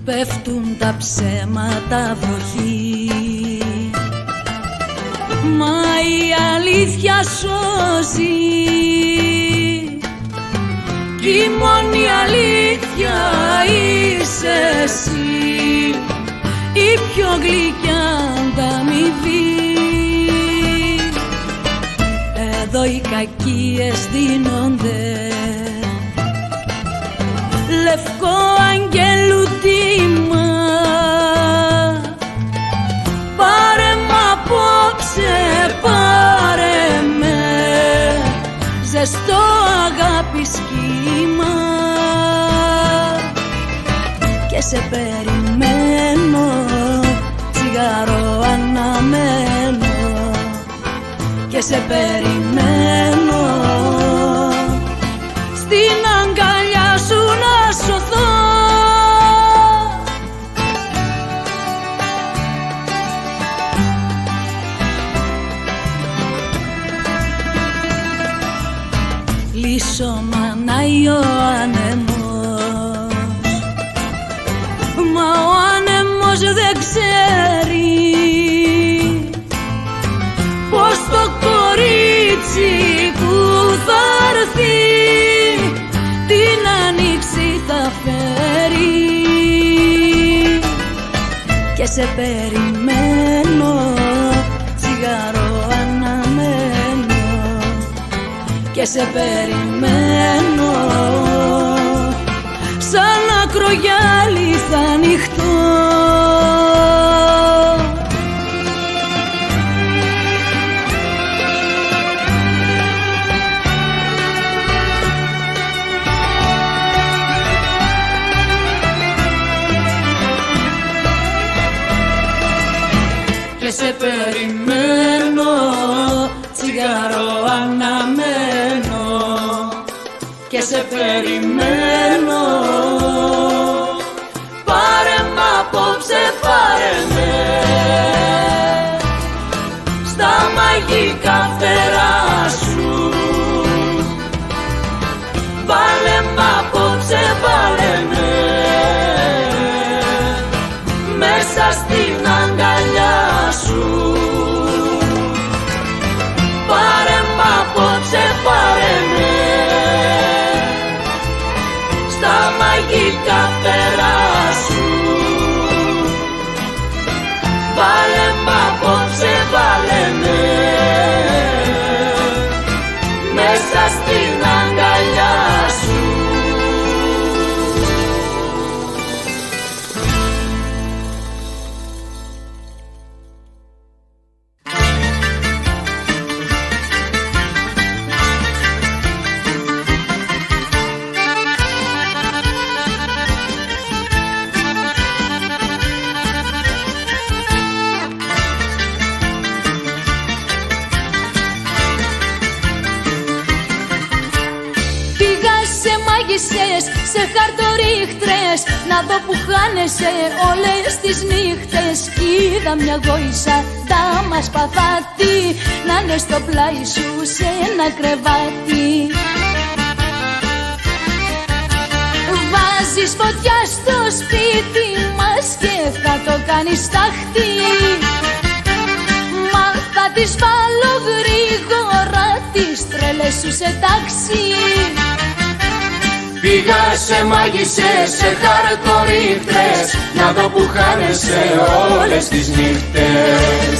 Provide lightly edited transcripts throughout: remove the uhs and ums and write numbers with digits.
πέφτουν τα ψέματα βροχή, μα η αλήθεια σώζει κι η μόνη αλήθεια είσαι εσύ, η πιο γλυκιά ανταμοιβή. Εδώ οι κακίες δίνονται λευκό αγγέλου τίμα, πάρε μ' απόψε, πάρε με ζεστό αγάπη σχήμα και σε περιμένω, τσιγάρο αναμένω και σε περιμένω στην αγκαλιά σου να σωθώ. Λύσω μανάει ο άνεμος, μα ο άνεμος δεν ξέρει πως το κορίτσι που θα έρθει την άνοιξη θα φέρει και σε περιμένω, τσιγάρο αναμένω και σε περιμένω σαν ακρογιάλι θα ανοιχτώ. Και σε περιμένω, τσιγάρο αναμένω και σε περιμένω, πάρε μ' απόψε, πάρε με στα μαγικά φτερά σου, βάλε μ' απόψε, βάλε με μέσα στην αγκαλιά σου, πάρε μ' απόψε, πάρε με στα μαγικά φτερά σου, βάλε μ' απόψε, βάλε με μέσα στην αγκαλιά σου. Σε χαρτορίχτρες να δω που χάνεσαι όλες τις νύχτες, κι είδα μια γόησα δάμα σπαθάτη να είναι στο πλάι σου σε ένα κρεβάτι. Βάζεις φωτιά στο σπίτι μας και θα το κάνεις τάχτη, μα θα τις βάλω γρήγορα τις τρέλες σου σε τάξη. Πήγα σε μάγισσες, σε χαρτορίχτρες να δω που χάνεσαι όλες τις νύχτες.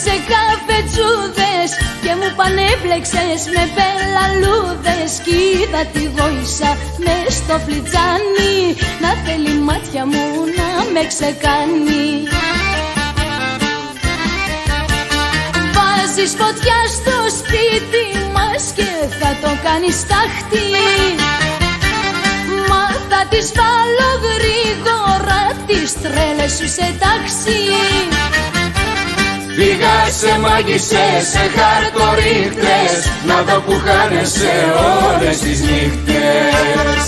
Σε καφετσούδες και μου πανέπλεξες με πελαλούδες, κι είδα τη γόησα μες στο φλιτζάνι να θέλει μάτια μου να με ξεκάνει. Βάζεις φωτιά στο σπίτι μας και θα το κάνεις τάχτη, μα θα τις βάλω γρήγορα τις τρέλες σου σε τάξη. Πήγα σε μάγισσες, σε χαρτορίχτρες να να δω που χάνεσαι όλες τις νύχτες.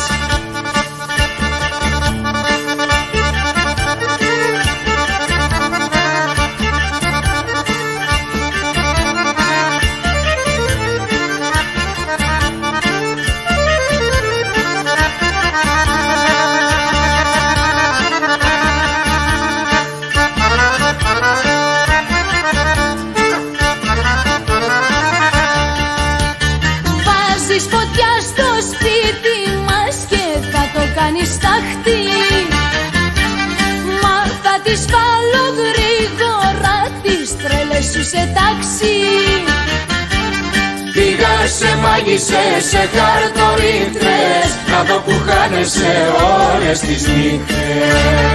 Φωτιά στο σπίτι μας και θα το κάνεις στάχτη. Μα θα τις βάλω γρήγορα τις τρέλες σου σε τάξη. Πήγα σε μάγισσες, σε χαρτορίχτες, να δω που χάνεσαι όλες τις νύχτες.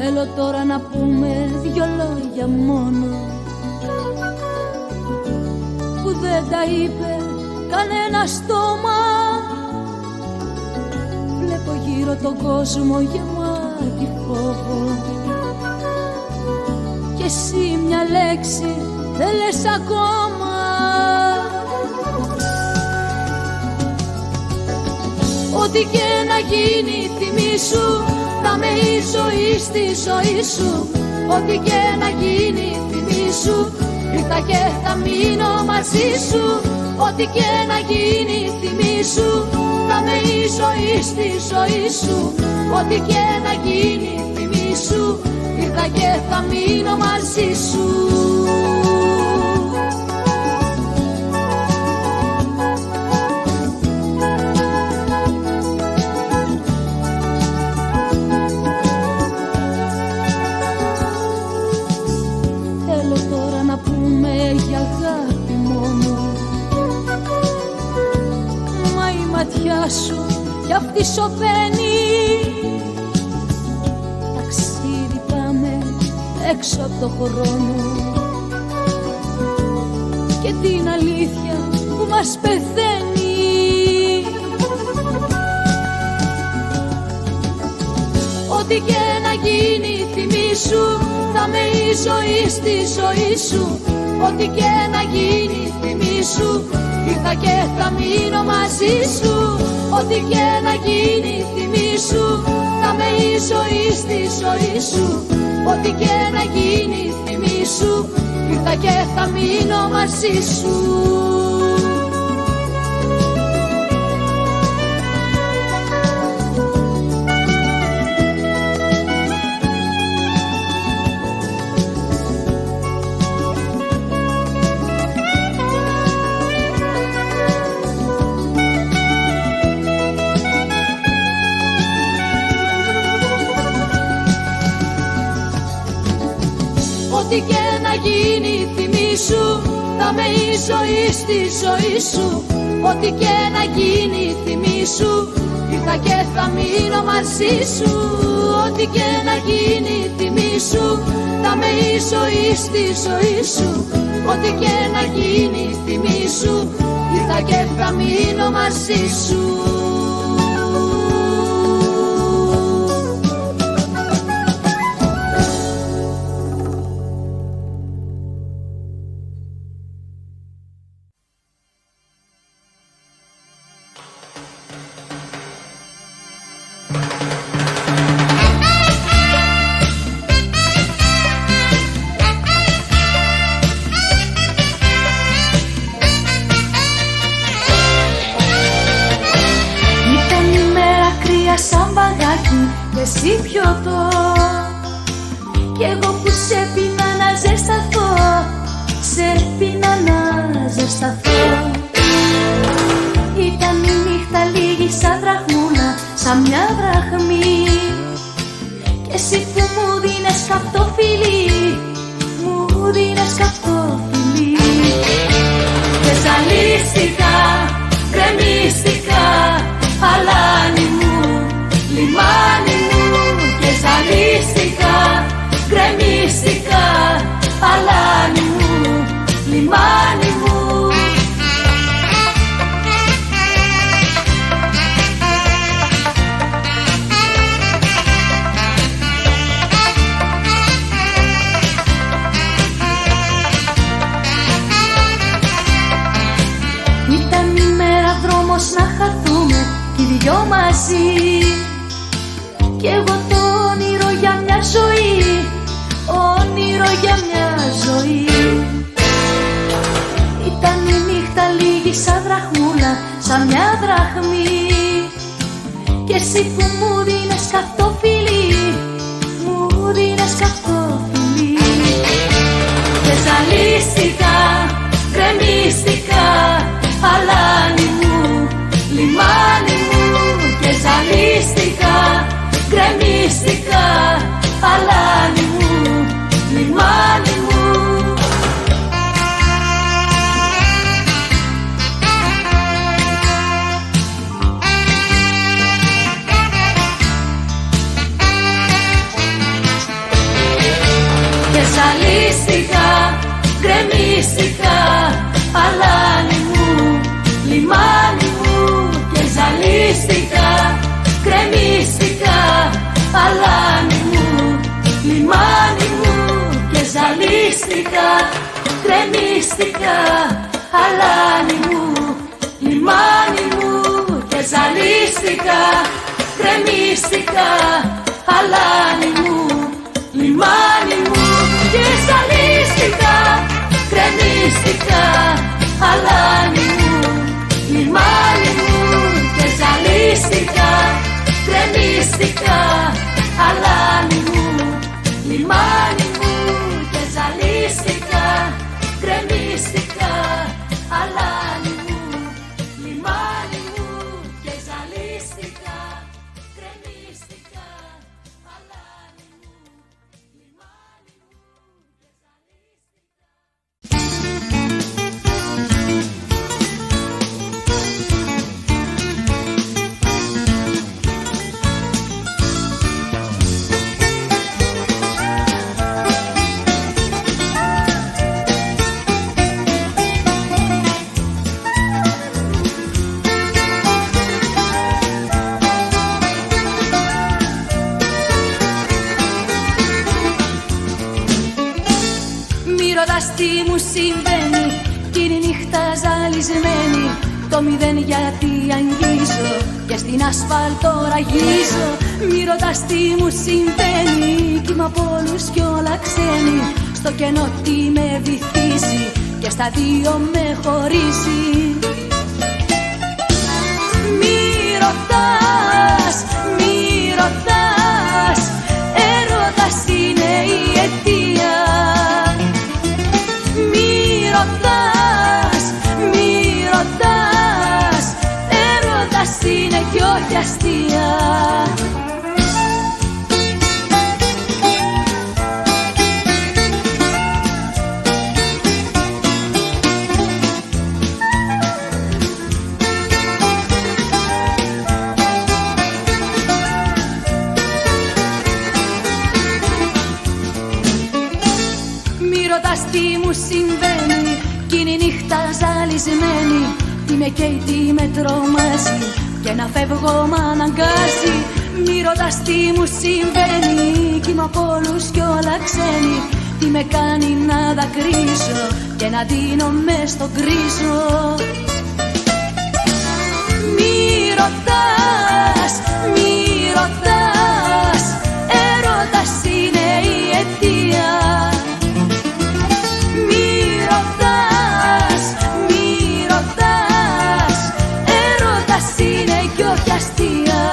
Θέλω τώρα να πούμε δυο λόγια μόνο, που δεν τα είπε κανένα στόμα. Βλέπω γύρω τον κόσμο γεμάτη φόβο, κι εσύ μια λέξη δεν λες ακόμα. Ό,τι και να γίνει θυμήσου, θα με η ζωή στη ζωή σου. Ό,τι και να γίνει θυμήσου, ήρθα και θα μείνω μαζί σου. Ό,τι και να γίνει θυμήσου, θα με η ζωή στη ζωή σου. Ό,τι και να γίνει θυμήσου, ήρθα και θα μείνω μαζί σου. Για αγάπη μόνο, μα η ματιά σου κι αυτή σωπαίνει. Ταξίδι πάμε έξω από το χρόνο και την αλήθεια που μας πεθαίνει. Ό,τι και να γίνει θυμήσου, θα με η ζωή στη ζωή σου. Ό,τι και να γίνει θυμήσου, ήρθα και θα μείνω μαζί σου. Ό,τι και να γίνει θυμήσου, θα με η ζωή στη ζωή σου. Ό,τι και να γίνει θυμήσου, ήρθα και θα μείνω μαζί σου. Ό,τι και να γίνει θυμήσου, θα με η ζωή στη ζωή σου. Ό,τι και να γίνει θυμήσου, ήρθα και θα μείνω μαζί σου. Ό,τι και να γίνει θυμήσου, θα με η ζωή στη ζωή σου. Ό,τι και να γίνει θυμήσου, ήρθα και θα μείνω μαζί σου. Σαν μπαγάκι και εσύ πιωτό, κι εγώ που σε πίνα να ζεσταθώ, σε πίνα να ζεσταθώ. Ήταν η νύχτα λίγη σαν δραχμούλα, σαν μια δραχμή, κι εσύ που μου δίνες καυτό φιλί, μου δίνες καυτό φιλί. Και ζαλίστηκα, γκρεμίστηκα, αλάνι μου, λιμάνι μου, και ζαλίστηκα, γκρεμίστηκα, δυο μαζί. Κι εγώ το όνειρο για μια ζωή, όνειρο για μια ζωή. Ήταν η νύχτα λίγη σαν δραχμούλα, σαν μια δραχμή. Κι εσύ που μου δίνες καυτό φιλί, μου δίνες καυτό φιλί. Και ζαλίστηκα, γκρεμίστηκα, αλάνι μου, λιμάνι μου. Και ζαλίστηκα, γκρεμίστηκα, αλάνι μου, λιμάνι μου. Και ζαλίστηκα, γκρεμίστηκα, αλάνι μου, λιμάνι μου. Και ζαλίστηκα, γκρεμίστηκα, αλάνι μου, λιμάνι μου. Και ζαλίστηκα, γκρεμίστηκα, αλάνι μου, λιμάνι μου. Και ζαλίστηκα, γκρεμίστηκα, αλάνι μου, λιμάνι μου. Και ζαλίστηκα, γκρεμίστηκα, αλάνι μου, λιμάνι μου. Και ζαλίστηκα, γκρεμίστηκα, αλάνι μου, λιμάνι μου. Και ζαλίστηκα, γκρεμίστηκα, αλάνι μου, λιμάνι μου. Και ζαλίστηκα, γκρεμίστηκα, αλάνι μου, λιμάνι μου. Τι μου συμβαίνει κι είναι η νύχτα ζαλισμένη. Το μηδέν γιατί αγγίζω και στην ασφάλτο ραγίζω. Μη ρωτάς τι μου συμβαίνει κι είμαι απ' όλους κι όλα ξένη. Στο κενό τι με βυθίζει και στα δύο με χωρίζει. Μη ρωτάς, μη ρωτάς, έρωτας είναι η αιτία. Μη ρωτάς, μη ρωτάς, έρωτας είναι κι όχι αστεία. Μη ρωτάς τι μου συμβαίνει κι είναι η νύχτα ζαλισμένη. Τι με καίει, τι με τρομάζει και να φεύγω μ' αναγκάζει. Μη ρωτάς τι μου συμβαίνει κι είμαι απ' όλους κι όλα ξένη. Τι με κάνει να δακρύζω και να ντύνω μες στον γκρίζο. Μη ρωτάς, μη ρωτάς, έρωτας είναι η αιτία. Μη ρωτάς, μη ρωτάς, έρωτας είναι κι όχι αστεία.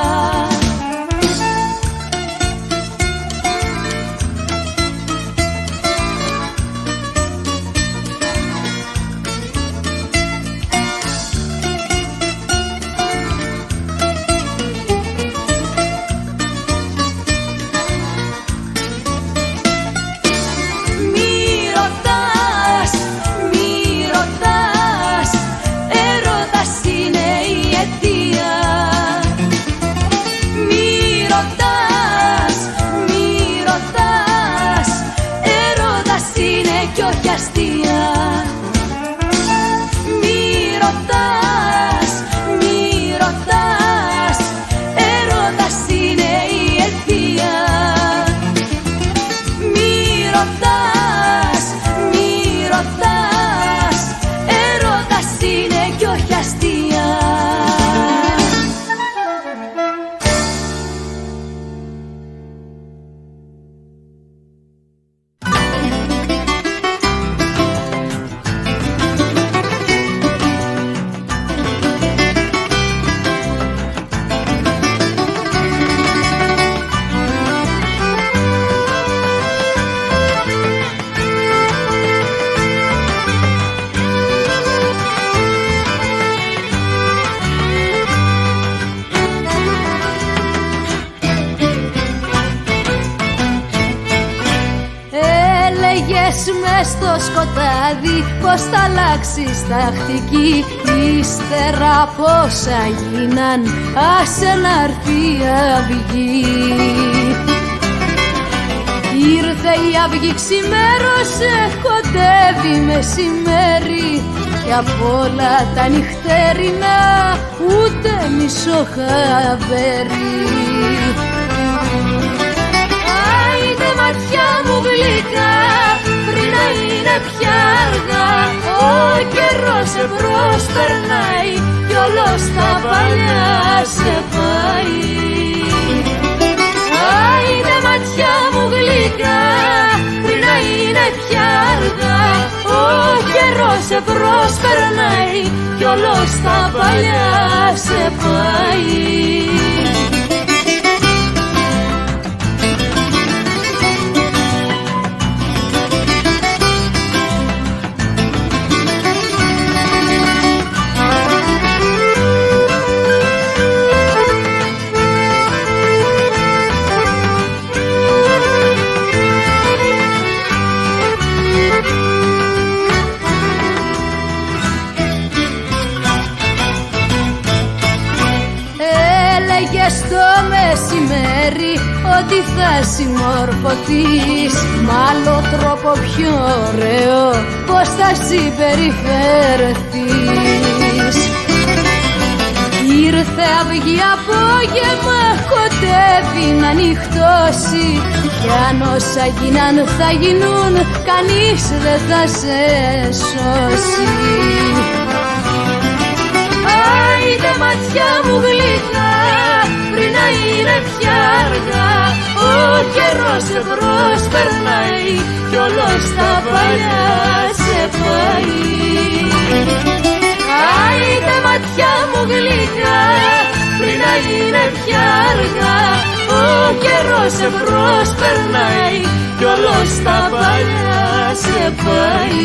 Έλεγες μες στο σκοτάδι πως θα αλλάξεις τακτική. Ύστερα πόσα γίναν, άσε να'ρθεί η αυγή. Ήρθε η αυγή, ξημέρωσε, κοντεύει μεσημέρι κι απ' όλα τα νυχτέρινα ούτε μισό χαβέρι. Άιντε ματιά μου γλυκά, πριν να είναι πια αργά. Ο καιρός σε προσπερνάει κι όλος τα παλιά σε πάει. Άιντε ματιά μου γλυκά, πριν να είναι πια αργά. Ο καιρός σε προσπερνάει κι όλος τα παλιά σε πάει. Στο μεσημέρι ότι θα συμμορφωθείς μ' άλλο τρόπο πιο ωραίο πως θα συμπεριφερθείς. Ήρθε αυγή απόγευμα, κοντεύει να νυχτώσει κι αν όσα γίναν θα γίνουν, κανείς δεν θα σε σώσει. Άιντε ματιά μου γλυκά, πριν να είναι πια αργά. Ο καιρός σε προσπερνάει κι όλος τα παλιά σε πάει. Άιντε ματιά μου γλυκά, πριν να είναι πια αργά. Ο καιρός σε προσπερνάει κι όλος τα παλιά σε πάει.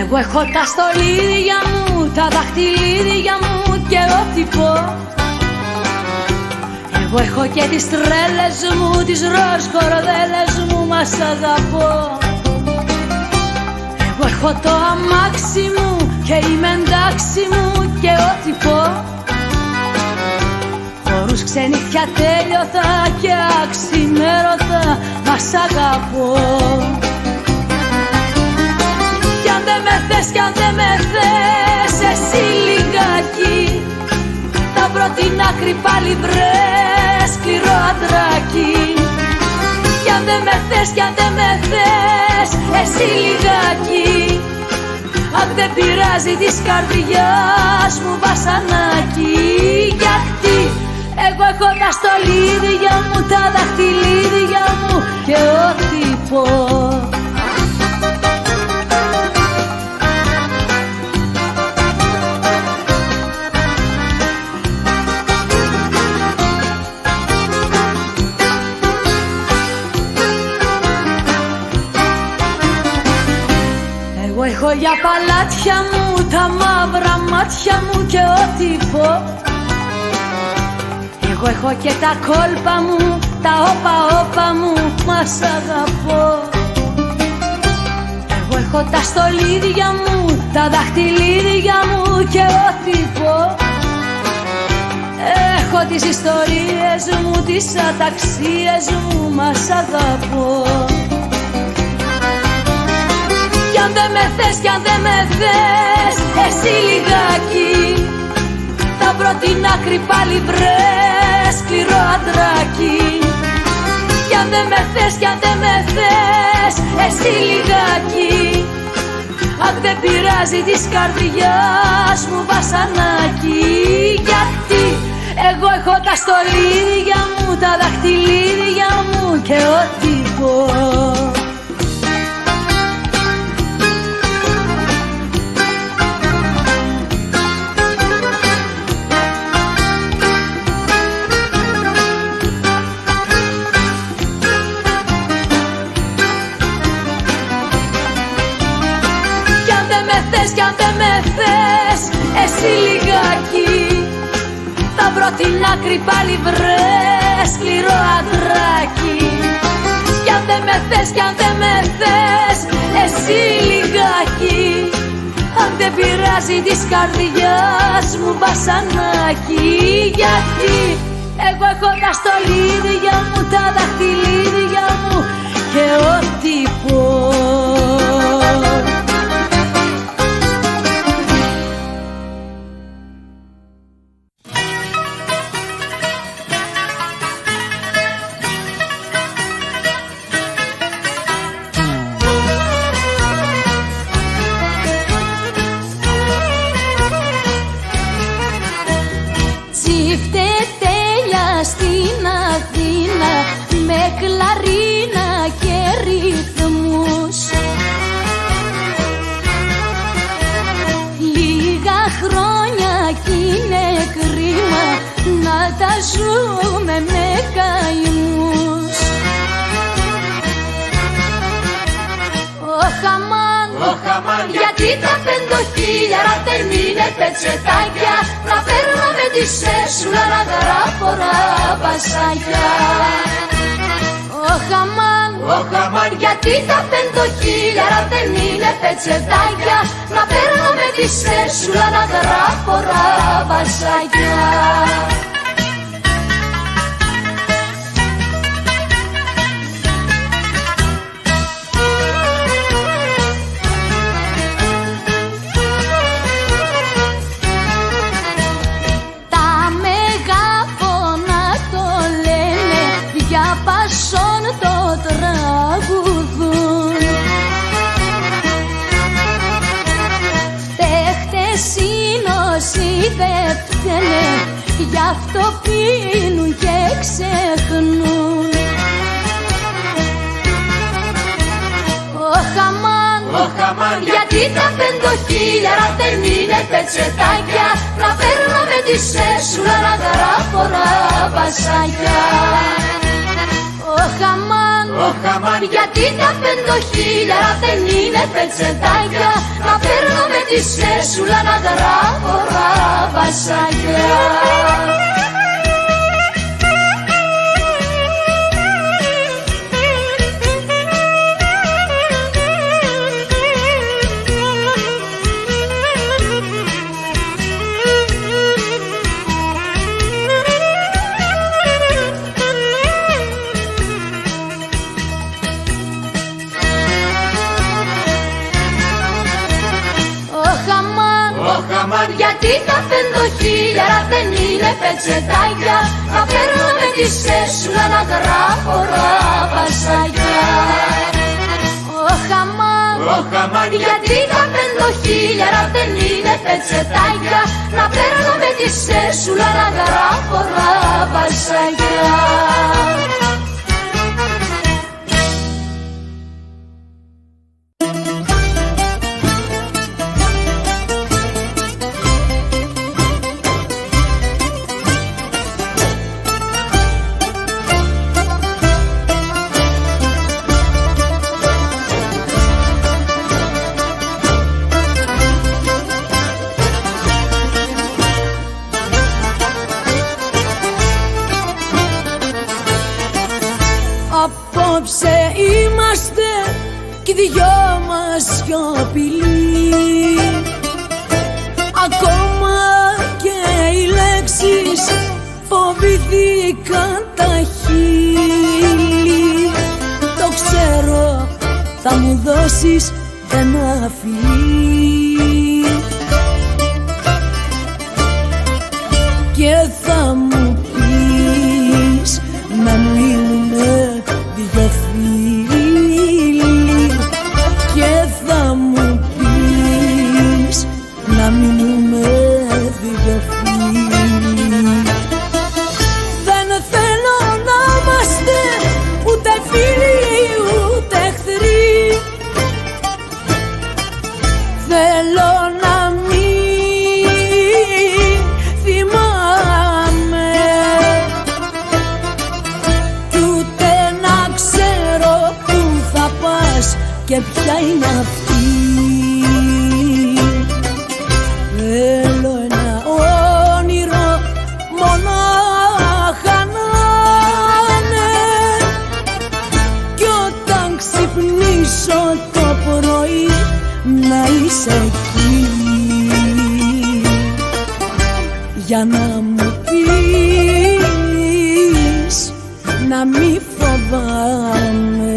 Εγώ έχω τα στολίδια μου, τα δαχτυλίδια μου και ό,τι πω. Εγώ έχω και τις τρέλες μου, τις ροζ κορδέλες μου, μας αγαπώ. Εγώ έχω το αμάξι μου και είμαι εντάξει μου και ό,τι πω. Χορούς ξενύχια τέλειωτα και αξιμέρωτα, μας αγαπώ. Κι αν δεν με θες, κι αν δεν με θες, εσύ λιγάκι θα βρω την άκρη πάλι βρες, σκληρό αντράκι. Κι αν δεν με θες, κι αν δεν με θες, εσύ λιγάκι, αχ δεν πειράζει της καρδιάς μου βασανάκι. Γιατί εγώ έχω τα στολίδια μου, τα δαχτυλίδια μου και ό,τι πω. Έχω για παλάτια μου τα μαύρα μάτια μου και ό,τι πω. Εγώ έχω και τα κόλπα μου, τα όπα μου, μας αγαπώ. Εγώ έχω τα στολίδια μου, τα δαχτυλίδια μου και ό,τι πω. Έχω τις ιστορίες μου, τις αταξίες μου, μας αγαπώ. Κι αν δεν με θες, κι αν δεν με θες, εσύ λιγάκι θα βρω την άκρη πάλι βρες, σκληρό αντράκι. Κι αν δεν με θες, κι αν δεν με θες, εσύ λιγάκι, αν δεν πειράζει της καρδιάς μου βασανάκι. Γιατί εγώ έχω τα στολίδια μου, τα δαχτυλίδια μου και ό,τι πω. Κι αν δεν με θες, εσύ λιγάκι, θα βρω την άκρη πάλι βρε, σκληρό αντράκι. Κι αν δεν με θες, κι αν δεν με θες, εσύ λιγάκι, αν δεν πειράζει της καρδιάς μου βασανάκι. Γιατί εγώ έχω τα στολίδια μου, τα δαχτυλίδια μου και ό,τι πω. Κλαρίνα και ρυθμούς, λίγα χρόνια κι είναι κρίμα να τα ζούμε με καημούς. Ωχ αμάν, γιατί τα 5.000 δεν είναι πετσετάκια, να παίρνω με τη σέσουλα να γράφω ραβασάκια. Ωχ αμάν, γιατί τα 5.000 δεν είναι πετσετάκια, να παίρνω με τη σέσουλα να γράφω ραβασάκια. Δεν φταίνε, γι' αυτό πίνουν και ξεχνούν. Ωχ αμάν, γιατί τα 5.000 δεν είναι πετσετάκια, να παίρνω με τη σέσουλα να γράφω ραβασάκια. Ωχ αμάν, γιατί τα 5.000 δεν είναι πετσετάκια, να παίρνω με τη σέσουλα να γράφω ραβασάκια. Γιατί τα 5.000 δεν είναι πετσετάκια, να παίρνω με τη σέσουλα να γράφω ραβασάκια. Ωχ αμάν, γιατί τα 5.000 δεν είναι πετσετάκια, να παίρνω με τη σέσουλα να γράφω ραβασάκια. Απόψε είμαστε κι δυο μας σιωπηλοί, ακόμα και οι λέξεις φοβηθήκαν τα χείλη. Το ξέρω, θα μου δώσεις ένα φιλί και θα μου πεις να μείνουμε ποια είναι αυτή. Θέλω ένα όνειρο μονάχα να είναι, κι όταν ξυπνήσω το πρωί να είσαι εκεί, για να μου πεις να μη φοβάμαι.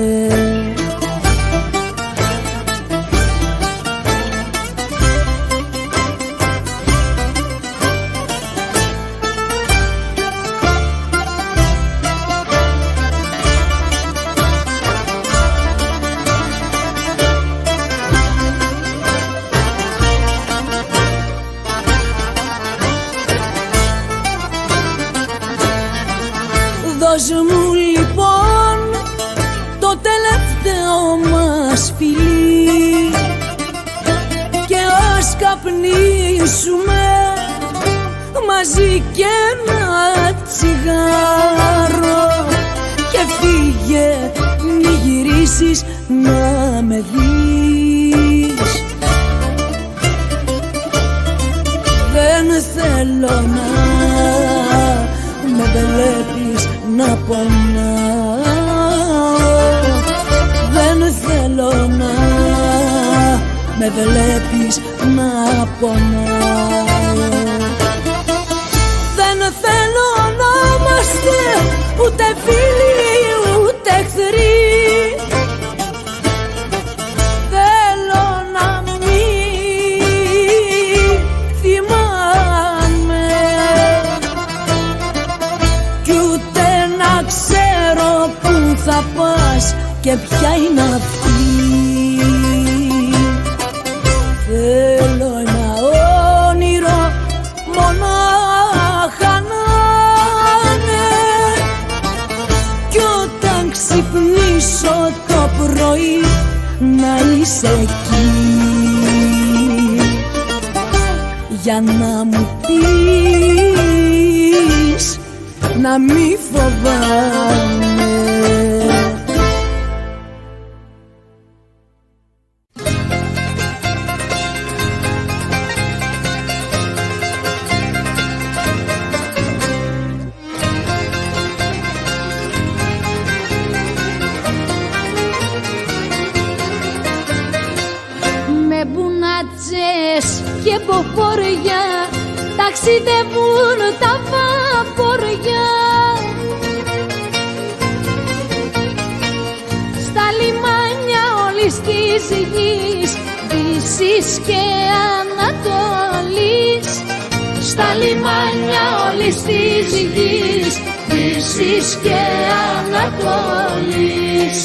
Δώσ' μου λοιπόν το τελευταίο μας φιλί και ας καπνίσουμε μαζί κι ένα τσιγάρο, και φύγε μη γυρίσεις να με δεις. Δεν θέλω να με βλέπεις να πονάω, δεν θέλω να με βλέπεις να πονάω. Δεν θέλω να είμαστε ούτε φίλοι ούτε εχθροί. Θέλω να μην θυμάμαι κι ούτε να ξέρω που θα πας και ποια είναι αυτή. Θέλω ένα όνειρο μονάχα να είναι, κι όταν ξυπνήσω το πρωί να είσαι εκεί, για να μου πεις να μη φοβάμαι. Με μπουνάτσες και ποφοριά ταξιδεύουν τα βαποριά, στα λιμάνια όλης της γης, Δύσης και Ανατολής. Στα λιμάνια όλης της γης, Δύσης και Ανατολής.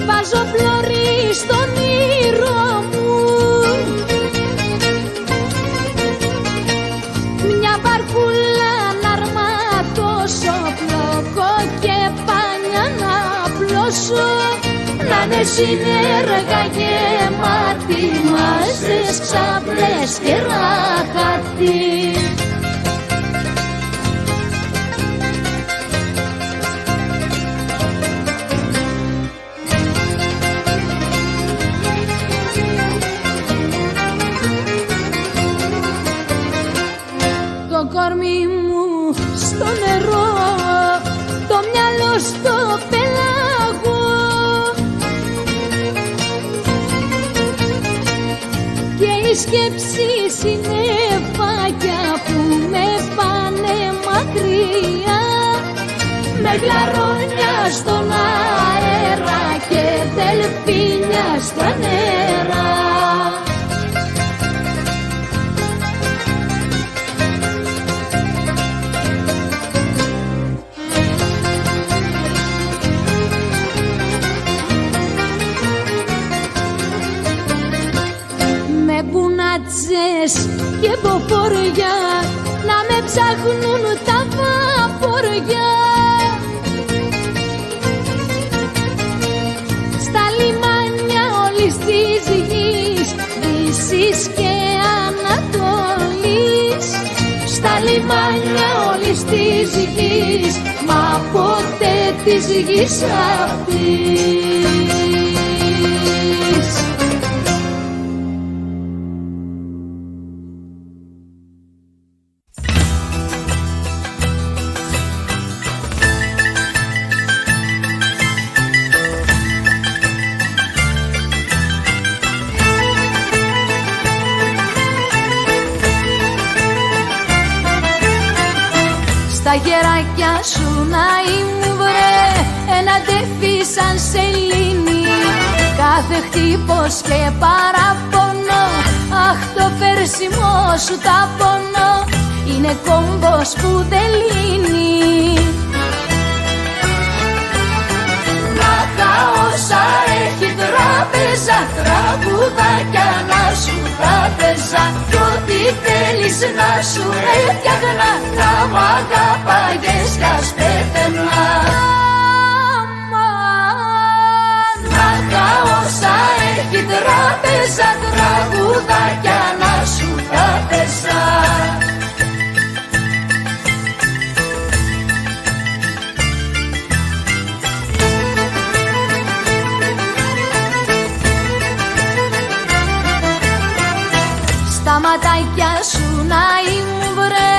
Βάζω πλώρη στον ήρω μου, μια μπαρκούλα να αρματώσω, πλόκο και πάνια να πλώσω, να είναι συνέργα γεμάτη, μάζες, ξαπλές και ράχατη. Το κορμί μου στο νερό, το μυαλό στο πέλαγο, και οι σκέψεις είναι φάκια που με πάνε μακριά, με γλαρόνια στον αέρα και δελφίνια στα νερά. Και ποφοριά να με ψάχνουν τα βαποριά, πόλης της γης, μα ποτέ της γης αυτής. Τα γεράκια σου να ήμουν βρε, ένα τέφι σαν σελήνη. Κάθε χτύπος και παραπονό, αχ το φέρσιμο σου τα πονώ, είναι κόμπος που δεν λύνει. Να τα όσα έχει τράπεζα, τραγουδάκια να σου τα παίζα, κι ό,τι θέλεις να σου έφτιαχνα, να μ' αγαπάγες κι ας πέθαινα. Να τα όσα έχει τράπεζα, τραγουδάκια να σου τα παίζα. Τα ματάκια σου να ήμουν βρε,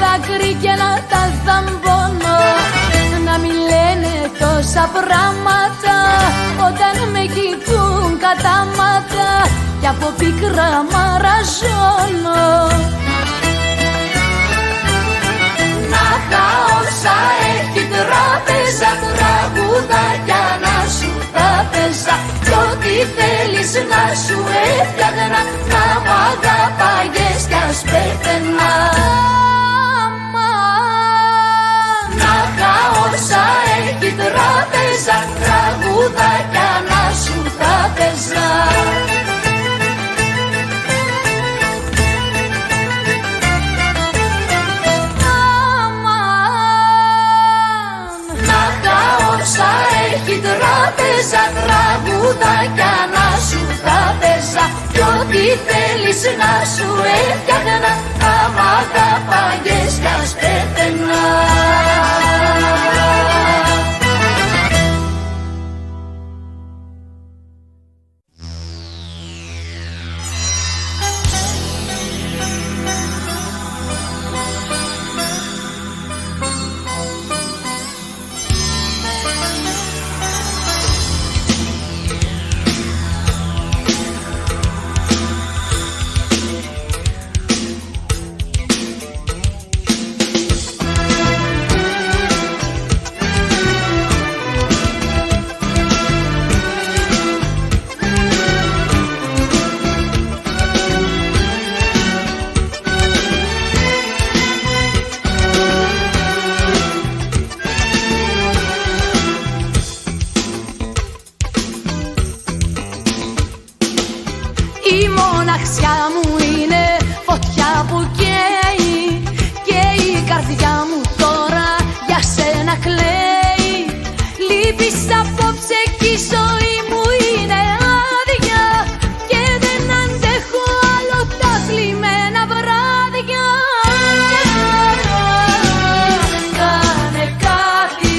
δάκρυ και να τα δαμπώνω, να μην λένε τόσα πράγματα όταν με κοιτούν κατάματα, κι από πίκρα μαραζώνω. Να τα όσα έχει τράπεζα, τραγουδάκια να σου τα παίζα, κι ό,τι θέλεις να σου έφτιαχνα, να μ' αγαπάγες κι ας πέθαινα. Να τα όσα έχει τράπεζα, τραγουδάκια να σου τα παίζα. Έχει τράπεζα, τραγουδάκια να σου τα παίζα, κι ό,τι θέλεις να σου έφτιαχνα, να μ' αγαπάγες κι ας πέθαινα. Η μοναξιά μου είναι φωτιά που καίει, και η καρδιά μου τώρα για σένα κλαίει. Λείπεις απόψε κι η ζωή μου είναι άδεια, και δεν αντέχω άλλο τα θλιμμένα βράδια. Κάνε κάτι,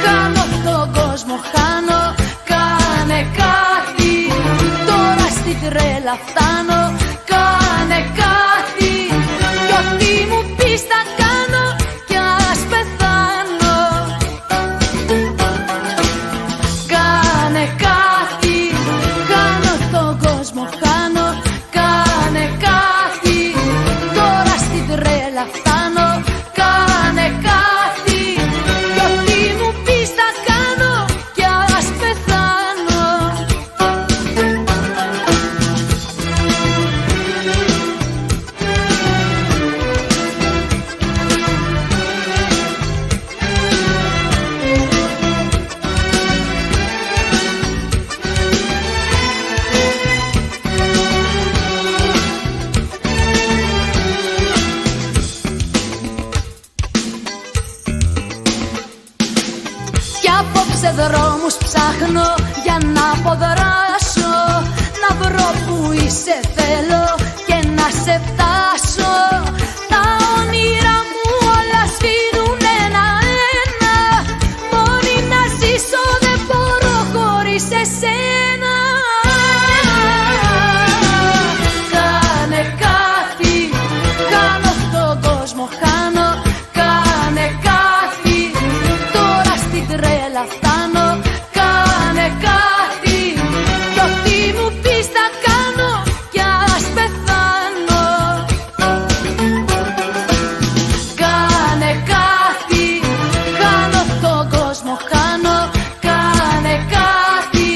κάνω τον κόσμο, χάνω. Κάνε κάτι, τώρα στη τρέλα φτάνω. Κάνε κάτι, κι ό,τι μου πεις θα κάνω, κι ας πεθάνω. Κάνε κάτι, κάνω τον κόσμο, χάνω. Κάνε κάτι, τώρα στη τρέλα φτάνω. Κάνε κάτι, κι ό,τι μου πεις θα κάνω, κι ας πεθάνω. Κι απόψε δρόμους ψάχνω για να αποδράσω, να βρω που είσαι θέλω και να σε φτάσω. Τα όνειρα μου όλα σφίγγουν σένα. Κάνε κάτι, χάνω τον κόσμο, χάνω. Κάνε κάτι, τώρα στην τρέλα φτάνω. Κάνε κάτι, κι ό,τι μου πεις θα κάνω, κι ας πεθάνω. Κάνε κάτι, χάνω τον κόσμο, χάνω. Κάνε κάτι,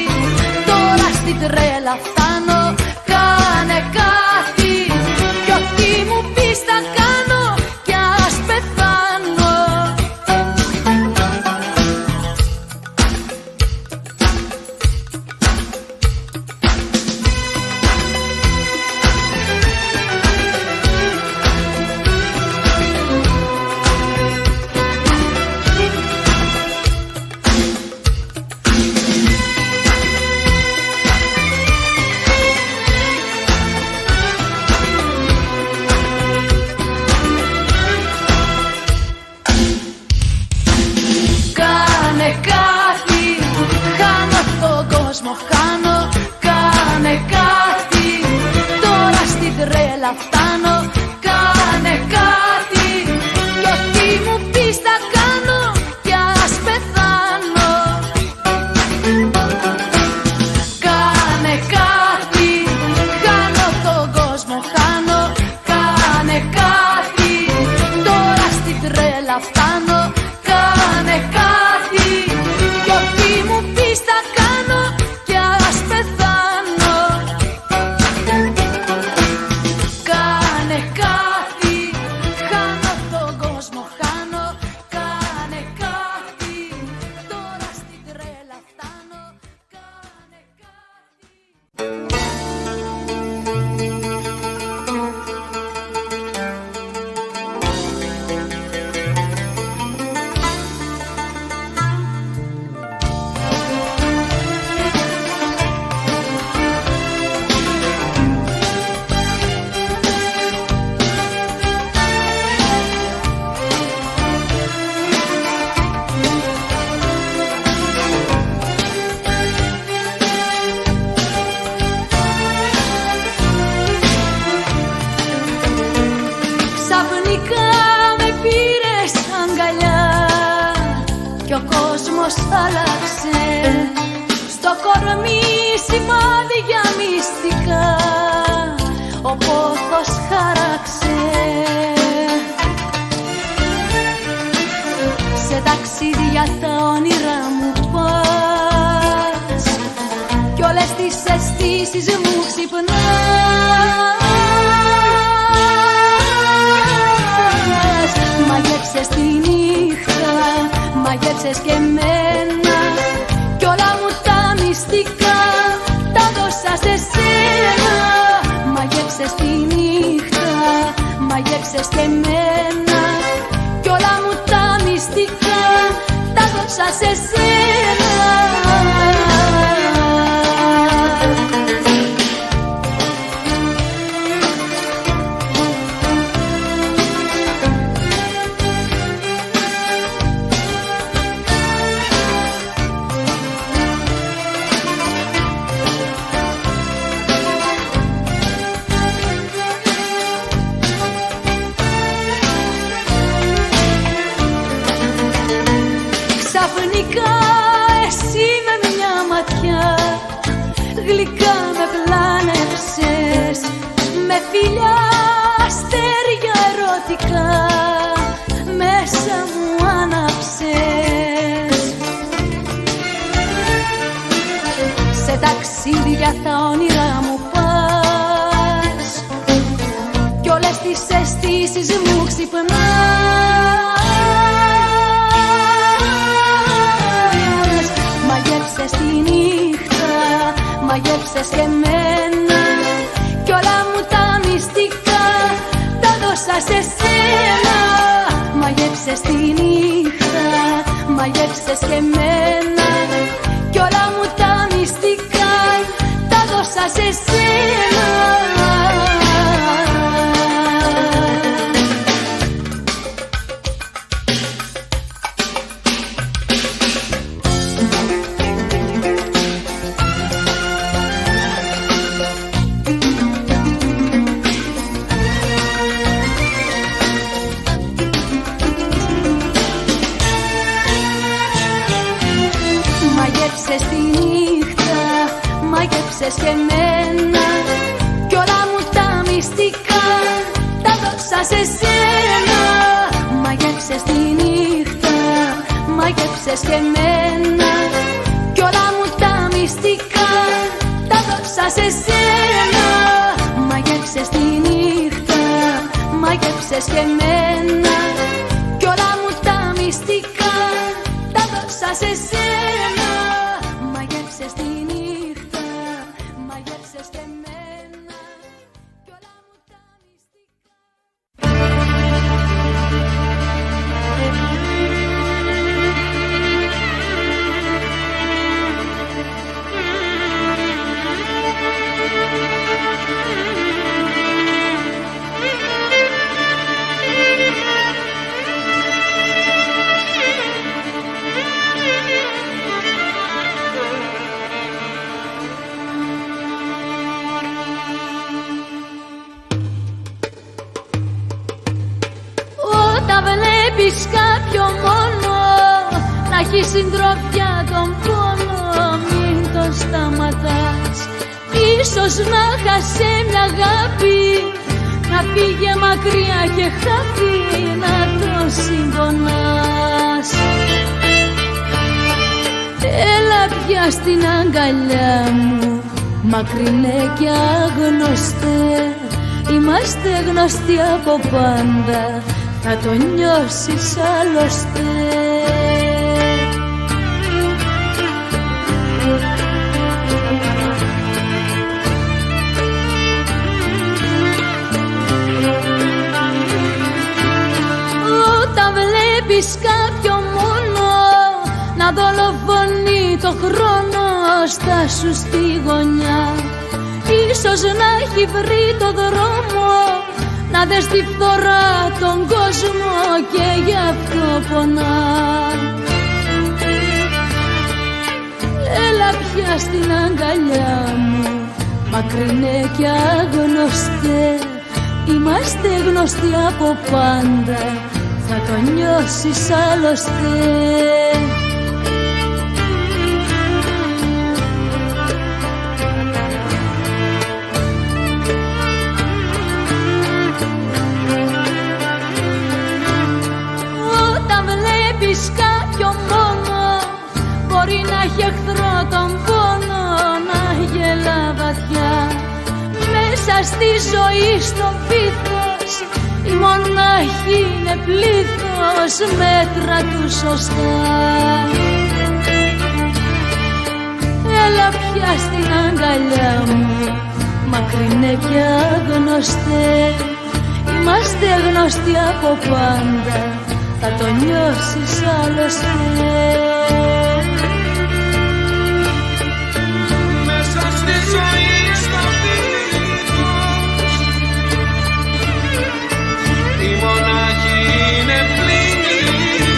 τώρα στην τρέλα φτάνω. Κάνε κάτι, κι ό,τι μου πεις θα κάνω, κι ας πεθάνω. Κάνε κάτι, χάνω τον κόσμο, χάνω. Κάνε κάτι, τώρα στην τρέλα φτάνω. Κάνε κάτι, κι ό,τι μου πεις θα κάνω, κι ας πεθάνω. Κάνε κάτι, χάνω τον κόσμο, χάνω. Κάνε κάτι, τώρα στην τρέλα φτάνω. Κάνε κάτι, κι ό,τι μου πεις θα κάνω, κι ας πεθάνω. Κάνε κάτι, χάνω τον κόσμο, χάνω. Κάνε κάτι, τώρα στην τρέλα φτάνω. Κάνε κάτι. Ξαφνικά με πήρες αγκαλιά κι ο κόσμος άλλαξε. Στο κορμί σημάδια μυστικά ο πόθος χάραξε. Σε ταξίδια τα όνειρά μου πας κι όλες τις αισθήσεις μου ξυπνάς. Μαγεύσες τη νύχτα, μαγεύσες και εμένα κι όλα μου τα μυστικά τα δώσα σε σένα. Μαγεύσες τη νύχτα, μαγεύσες και εμένα κι όλα μου τα μυστικά τα δώσα σε σένα. Ξαφνικά εσύ με μια ματιά γλυκά με πλάνεψες. Με φιλιά αστέρια ερωτικά μέσα μου άναψες. Σε ταξίδια τα όνειρά μου πας κι όλες τις αισθήσεις μου ξυπνάς. Μαγεύσες τη νύχτα, μαγεύσες και εμένα κι όλα μου τα μυστικά τα δώσα σε σένα. Μαγεύσες τη νύχτα, μαγεύσες και εμένα κι όλα μου τα μυστικά τα δώσα σε σένα. Μαγεύσες τη νύχτα, μαγεύσες και εμένα, κι όλα μου τα μυστικά τα δώσα σε σένα. Μαγεύσες τη νύχτα, μαγεύσες και εμένα, κι όλα μου τα μυστικά τα δώσα σε σένα. Μαγεύσες τη νύχτα, μαγεύσες και εμένα, κι όλα μου τα μυστικά τα δώσα σε σένα. Μαγεύσες τη νύχτα, μαγεύσες και εμένα, κι όλα μου τα μυστικά. Βλέπεις κάποιο μόνο να έχει συντροφιά τον πόνο, μην τον σταματάς. Ίσως να χασε μια αγάπη, να φύγε μακριά και χάθη, να το συμπονάς. Έλα πια στην αγκαλιά μου, μακρινέ και άγνωστε, είμαστε γνωστοί από πάντα, θα το νιώσεις άλλωστε. Όταν βλέπεις κάποιο μόνο να δολοφονεί το χρόνο, στάσου στη γωνιά, ίσως να έχει βρει το δρόμο, να δες τη φθορά τον κόσμο και γι' αυτό πονά. Έλα πια στην αγκαλιά μου, μακρινέ και άγνωστε, είμαστε γνωστοί από πάντα, θα το νιώσεις άλλωστε. Κάποιο μόνο μπορεί να έχει εχθρό τον πόνο, να γελά βαθιά. Μέσα στη ζωή στο βήθος η μονάχη είναι πλήθος, μέτρα του σωστά. Έλα πια στην αγκαλιά μου, μακρινέ και άγνωστε, είμαστε γνωστοί από πάντα, θα το νιώσεις άλλωστε. Μέσα στη ζωή στο βήθος η μονάχη είναι πλήθος.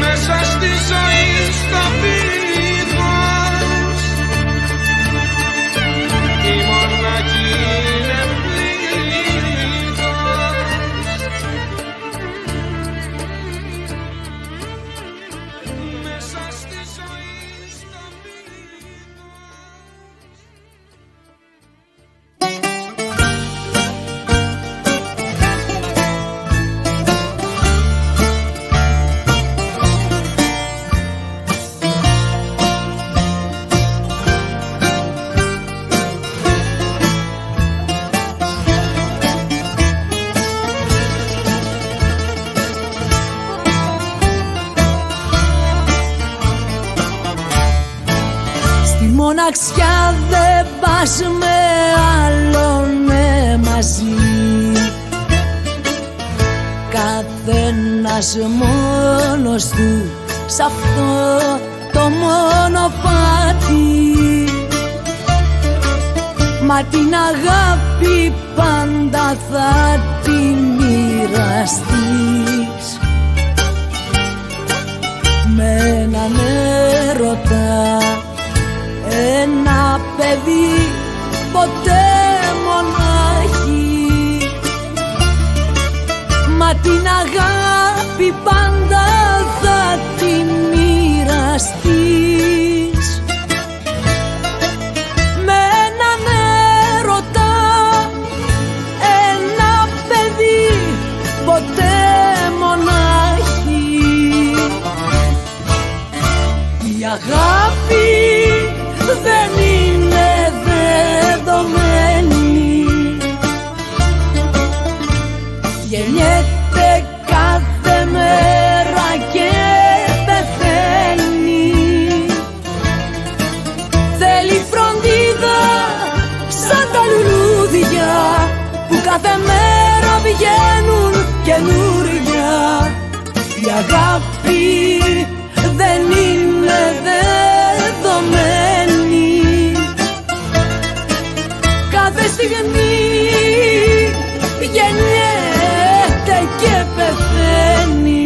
Μέσα στη ζωή στο βήθος η μονάχη είναι πλήθος. Μέσα στη ζωή στο μοναξιά δεν πας με άλλον μαζί, καθένας μόνος του σ' αυτό το μονοπάτι. Μα την αγάπη πάντα θα τη μοιραστείς με έναν έρωτα, ένα παιδί ποτέ μονάχη. Μ' μα την αγάπη πάντα θα τη μοιραστείς. Με έναν έρωτα, ένα παιδί, ποτέ μονάχη. Η αγάπη δεν είναι δεδομένη, γεννιέται κάθε μέρα και πεθαίνει. Θέλει φροντίδα σαν τα λουλούδια που κάθε μέρα βγαίνουν καινούρια. Η αγάπη δεν είναι δεδομένη, κάθε στιγμή γεννιέται και πεθαίνει.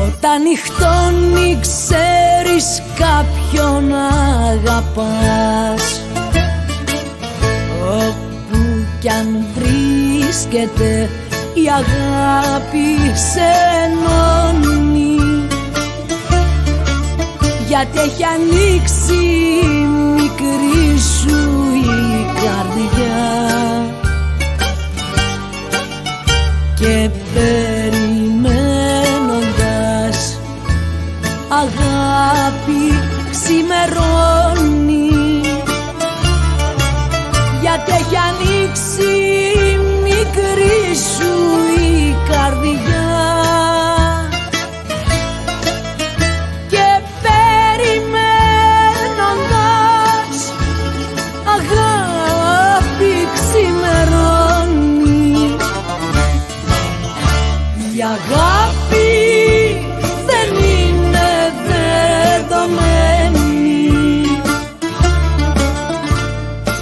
Όταν νυχτώνει ξέρεις κάποιον αγαπάς, όπου κι αν βρίσκεται η αγάπη σε ενώνει, γιατί έχει ανοίξει η μικρή σου η καρδιά και περιμένοντας αγάπη ξημερώνει, γιατί έχει ανοίξει η μικρή σου η καρδιά και περιμένοντας αγάπη ξημερώνει. Η αγάπη δεν είναι δεδομένη,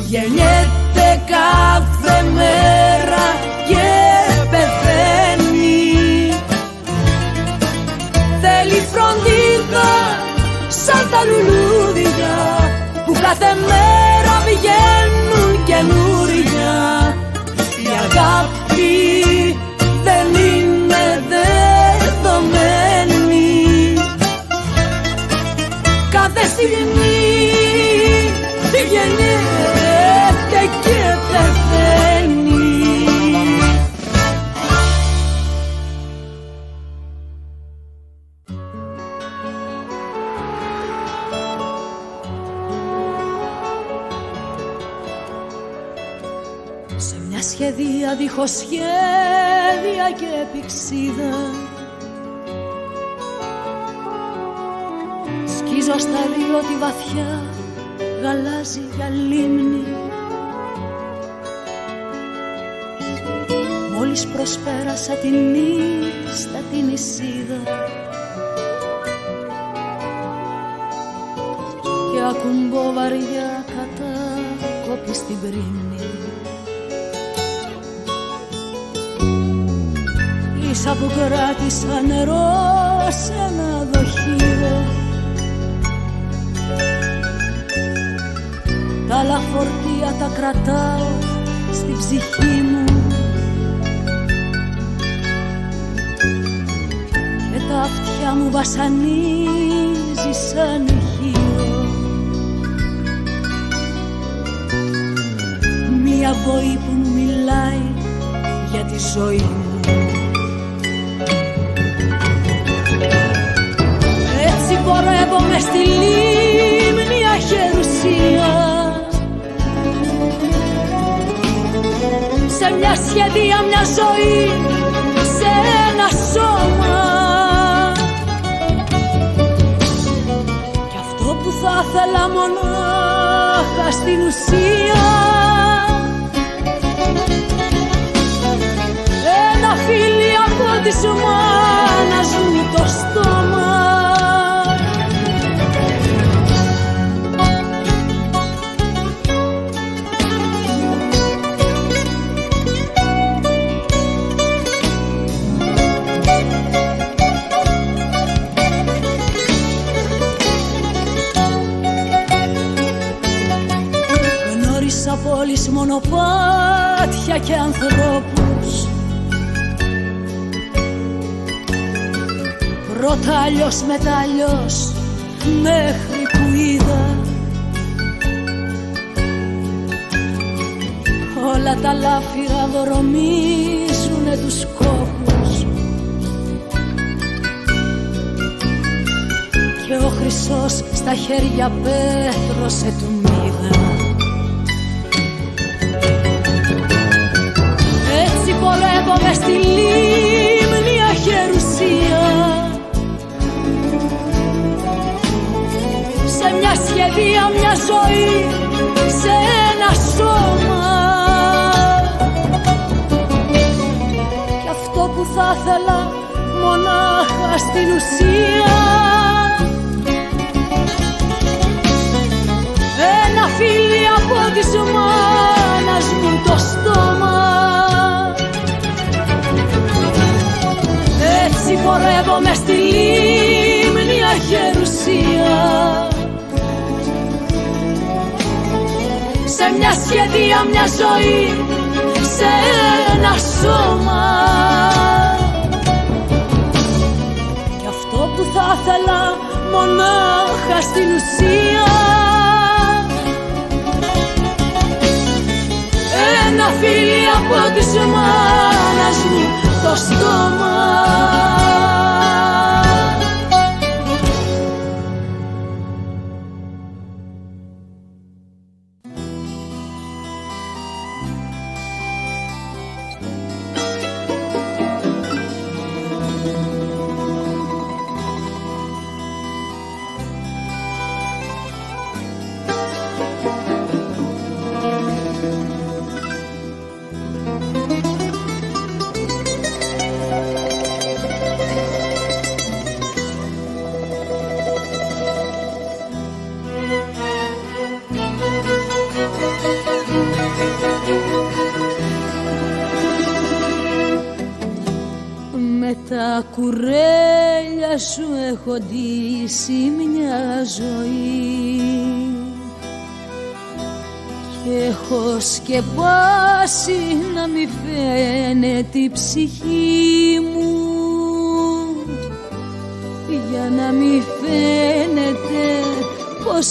γεννιέται κάθε μέρα και πεθαίνει. Θέλει φροντίδα σαν τα λουλούδια που κάθε μέρα βγαίνουν καινούρια. Η αγάπη δεν είναι δεδομένη, κάθε στιγμή γεννιέται και πεθαίνει. Σε μια σχεδία δίχως σχέδια και πηξίδα, σκίζω στα δύο τη βαθιά γαλάζια λίμνη. Μόλις προσπέρασα την ίστα την Ισίδα και ακουμπώ βαριά κατάκοπη στην πρίμνη. Ίσα που κράτησα νερό σε ένα δοχείο, τα άλλα φορτία τα κρατάω στην ψυχή μου και τα αυτιά μου βασανίζει σαν ηχείο. Μια βοή που μου μιλάει για τη ζωή μου. Έτσι πορεύομαι στη λίμνη αχερουσία, σε μια σχεδία, μια ζωή, σε ένα σώμα. Κι αυτό που θα ήθελα μονάχα στην ουσία, ένα φίλι από της μάνας μου. μονοπάτια και ανθρώπους. Πρώτα αλλιώς μετά αλλιώς, μέχρι που είδα όλα τα λάφυρα δρομίζουνε τους κόπους και ο χρυσός στα χέρια πέτρωσε του μύδα. Έτσι πορεύομαι στη λίμνη αχερουσία, σε μια σχεδία, μια ζωή, σε ένα σώμα. Κι αυτό που θα ήθελα μονάχα στην ουσία, ένα φίλι από της μάνας μου το στόμα. Έτσι πορεύομαι στη λίμνη αχερουσία, σε μια σχεδία, μια ζωή, σε ένα σώμα. Κι αυτό που θα ήθελα μονάχα στην ουσία, ένα φίλι από της μάνας μου το στόμα. Τα κουρέλια σου έχω ντύσει μια ζωή και έχω σκεπάσει να μη φαίνεται η ψυχή μου, για να μη φαίνεται πως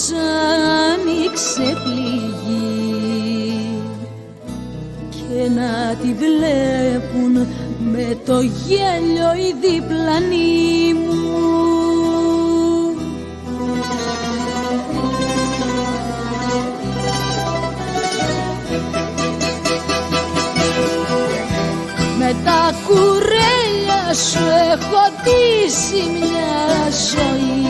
άνοιξε πληγή και να τη βλέπουν με το γέλιο οι διπλανοί μου. Με τα κουρέλια σου έχω ντύσει μια ζωή,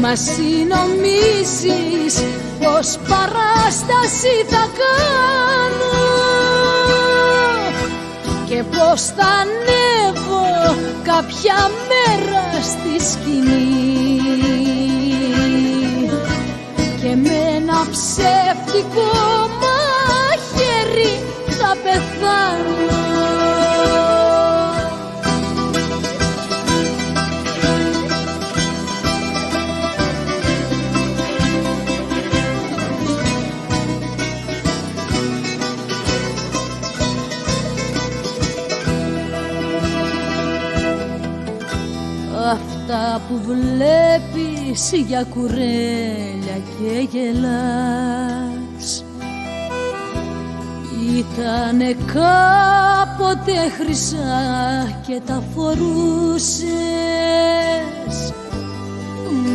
μα συνομίζεις πως παράσταση θα κάνω και πως θα ανέβω κάποια μέρα στη σκηνή και με ένα ψεύτικο μαχαίρι θα πεθάνω. Αυτά που βλέπεις για κουρέλια και γελάς ήτανε κάποτε χρυσά και τα φορούσες,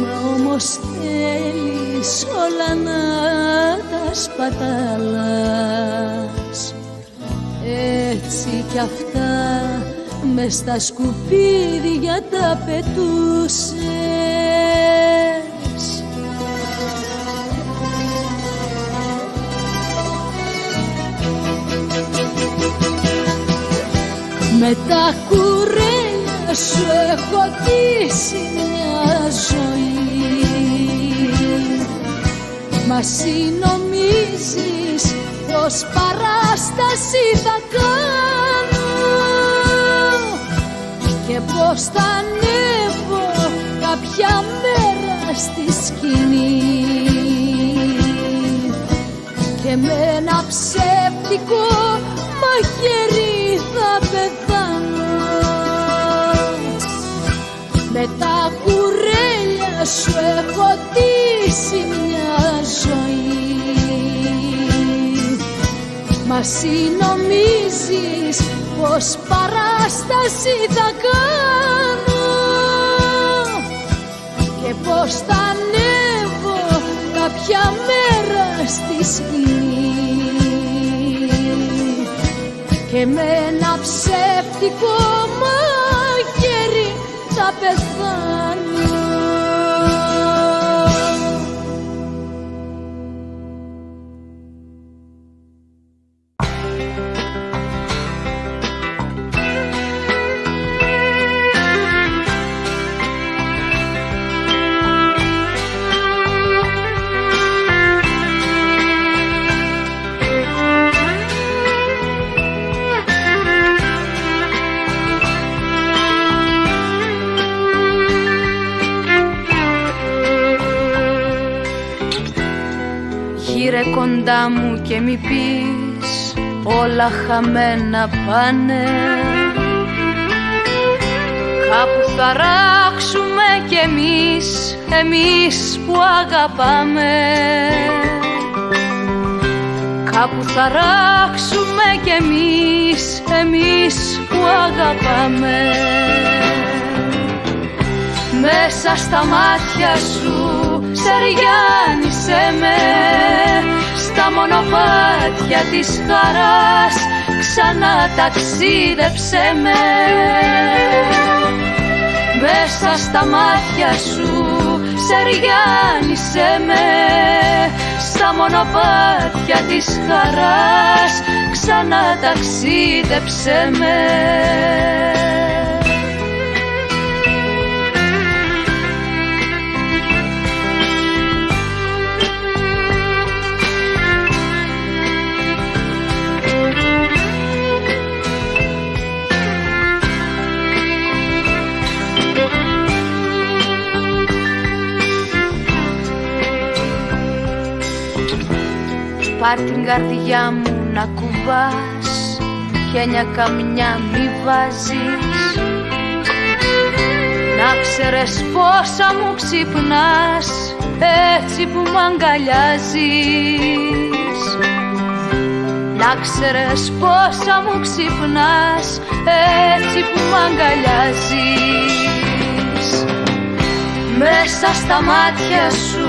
μα όμως θέλεις όλα να τα σπαταλάς. Έτσι κι αυτά μες στα σκουπίδια τα πετούσες. Με τα κουρέλια σου έχω ντύσει μια ζωή, μα συνομίζεις πως παράσταση θα κάνω και πως θα ανέβω κάποια μέρα στη σκηνή και με ένα ψεύτικο μαχαίρι θα πεθάνω. Με τα κουρέλια σου έχω ντύσει μια ζωή, μα εσύ νομίζεις πως παράσταση θα κάνω και πως θα ανέβω κάποια μέρα στη σκηνή και με ένα ψεύτικο μαχαίρι θα πεθάνω. Γύρε κοντά μου και μη πεις όλα χαμένα πάνε, κάπου θα ράξουμε κι εμείς που αγαπάμε, κάπου θα ράξουμε κι εμείς που αγαπάμε. Μέσα στα μάτια σου σεριάνισέ με, στα μονοπάτια της χαράς ξανά ταξίδεψέ με. Μέσα στα μάτια σου σεριάνισέ με, στα μονοπάτια της χαράς ξανά ταξίδεψέ με. Πάρ' την καρδιά μου να κουβάς, χένια καμιά μη βάζεις, να ξέρεις πόσα μου ξυπνάς έτσι που μ' αγκαλιάζεις, να ξέρεις πόσα μου ξυπνάς έτσι που μ' αγκαλιάζεις. Μέσα στα μάτια σου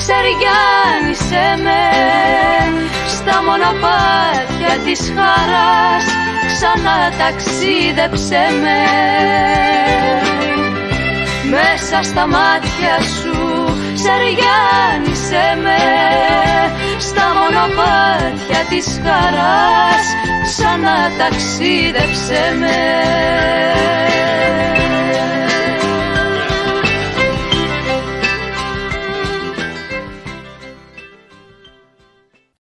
σεριάνισέ με, στα μονοπάτια της χαράς ξανά ταξίδεψέ με. Μέσα στα μάτια σου σεριάνισέ με, στα μονοπάτια της χαράς ξανά ταξίδεψέ με.